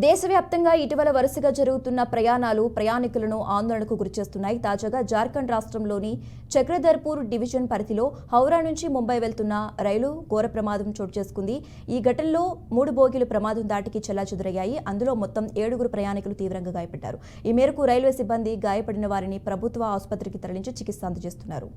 దేశవ్యాప్తంగా ఇటీవల వరుసగా జరుగుతున్న ప్రయాణాలు ప్రయాణికులను ఆందోళనకు గురిచేస్తున్నాయి. తాజాగా జార్ఖండ్ రాష్ట్రంలోని చక్రధర్పూర్ డివిజన్ పరిధిలో హౌరా నుంచి ముంబై వెళ్తున్న రైలు ఘోర ప్రమాదం చోటు చేసుకుంది. ఈ ఘటనలో 3 బోగీలు ప్రమాదం దాటికి చెల్లాచెదురయ్యాయి. అందులో మొత్తం 7 ప్రయాణికులు తీవ్రంగా గాయపడ్డారు. ఈ మేరకు రైల్వే సిబ్బంది గాయపడిన వారిని ప్రభుత్వ ఆసుపత్రికి తరలించి చికిత్స అందజేస్తున్నారు.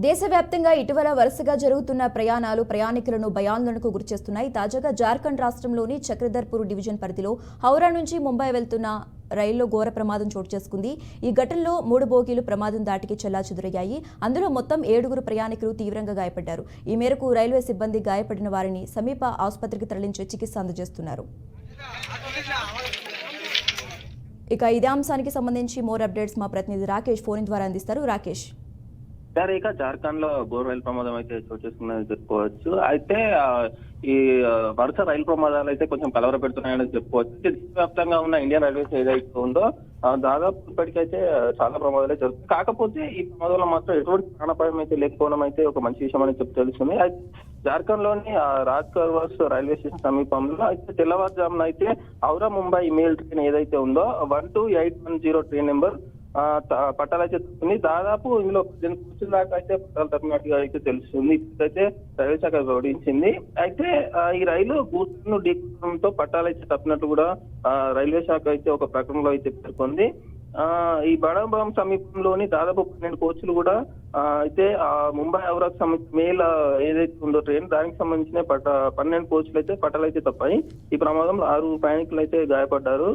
దేశవ్యాప్తంగా ఇటీవల వరుసగా జరుగుతున్న ప్రయాణాలు ప్రయాణికులను భయాందోళనకు గురిచేస్తున్నాయి. తాజాగా జార్ఖండ్ రాష్ట్రంలోని చక్రధర్పూర్ డివిజన్ పరిధిలో హౌరా నుంచి ముంబై వెళ్తున్న రైల్లో ఘోర ప్రమాదం చోటు చేసుకుంది. ఈ ఘటనలో 3 బోగీలు ప్రమాదం దాటికి చెల్లాచెదురయ్యాయి. అందులో మొత్తం 7 ప్రయాణికులు తీవ్రంగా గాయపడ్డారు. ఈ మేరకు రైల్వే సిబ్బంది గాయపడిన వారిని సమీప ఆసుపత్రికి తరలించి చికిత్స అందజేస్తున్నారు. ఇక ఇదే అంశానికి సంబంధించి మోర్ అప్డేట్స్ మా ప్రతినిధి రాకేష్ ఫోన్ ద్వారా అందిస్తారు. రాకేష్, ఇక జార్ఖండ్ లో ఘోర రైలు ప్రమాదం అయితే చోటు చేసుకుందని చెప్పుకోవచ్చు. అయితే ఈ వరుస రైలు ప్రమాదాలు అయితే కొంచెం కలవర పెడుతున్నాయని చెప్పుకోవచ్చు. దేశవ్యాప్తంగా ఉన్న ఇండియన్ రైల్వేస్ ఏదైతే ఉందో దాదాపు ఇప్పటికైతే చాలా ప్రమాదాలే జరుగుతాయి. కాకపోతే ఈ ప్రమాదంలో మాత్రం ఎటువంటి ప్రాణాపాయం అయితే లేకపోవడం అయితే ఒక మంచి విషయం అని తెలుస్తుంది. అయితే జార్ఖండ్ లోని రాజ్కర్వాస్ రైల్వే స్టేషన్ సమీపంలో అయితే తెల్లవారుజామున అయితే హౌరా ముంబై మెయిల్ ట్రైన్ ఏదైతే ఉందో 12810 ట్రైన్ నెంబర్ పట్టాలు అయితే తప్పింది. దాదాపు ఇందులో 10 కోచ్ల దాకా అయితే పట్టాలు తప్పినట్టుగా అయితే తెలుస్తుంది. ఇప్పుడైతే రైల్వే శాఖ వెల్లడించింది. అయితే ఈ రైలు గూడ్స్ను ఢీకొనడంతో పట్టాలు అయితే తప్పినట్టు కూడా రైల్వే శాఖ అయితే ఒక ప్రకటనలో అయితే పేర్కొంది. ఈ బడాబాం సమీపంలోని దాదాపు 12 కోచ్లు కూడా అయితే ముంబై హౌరాకు సంబంధించిన మేల్ ఏదైతే ఉందో ట్రైన్ దానికి సంబంధించిన 12 కోచ్లు అయితే పట్టాలు అయితే తప్పాయి. ఈ ప్రమాదంలో 6 ప్రయాణికులు అయితే గాయపడ్డారు.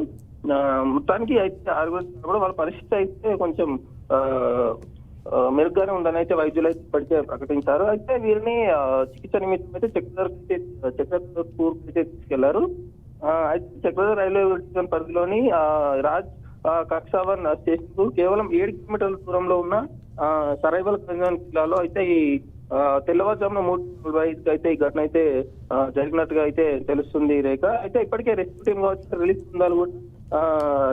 మొత్తానికి అయితే 6 కూడా వాళ్ళ పరిస్థితి అయితే కొంచెం మెరుగ్గానే ఉందని అయితే వైద్యులు అయితే ఇప్పటికే ప్రకటించారు. అయితే వీరిని చికిత్స నిమిత్తం అయితే చక్రధర్పూర్ అయితే తీసుకెళ్లారు. అయితే చక్రధర్ రైల్వే డివిజన్ పరిధిలోని రాజ్ కక్షావన్ స్టేషన్ కు కేవలం 7 కిలోమీటర్ల దూరంలో ఉన్న సరైవల్ జిల్లాలో అయితే ఈ తెల్లవారుజామున 3:45 అయితే ఈ ఘటన అయితే జరిగినట్టుగా అయితే తెలుస్తుంది. రేఖ అయితే ఇప్పటికే రెస్క్యూ టీమ్ కావచ్చు, రిలీఫ్ బృందాలు కూడా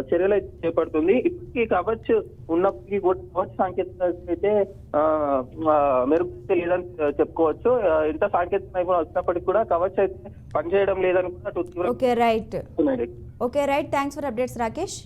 చర్యలు అయితే చేపడుతుంది. ఇప్పటికీ కవచ్ ఉన్నప్పటికీ కూడా కవచ్ సాంకేతికత అయితే మెరుగు లేదని చెప్పుకోవచ్చు. ఎంత సాంకేతిక నైపుణ్యం వచ్చినప్పటికీ కూడా కవచ్ అయితే పనిచేయడం లేదని కూడా okay right thanks for updates Rakesh.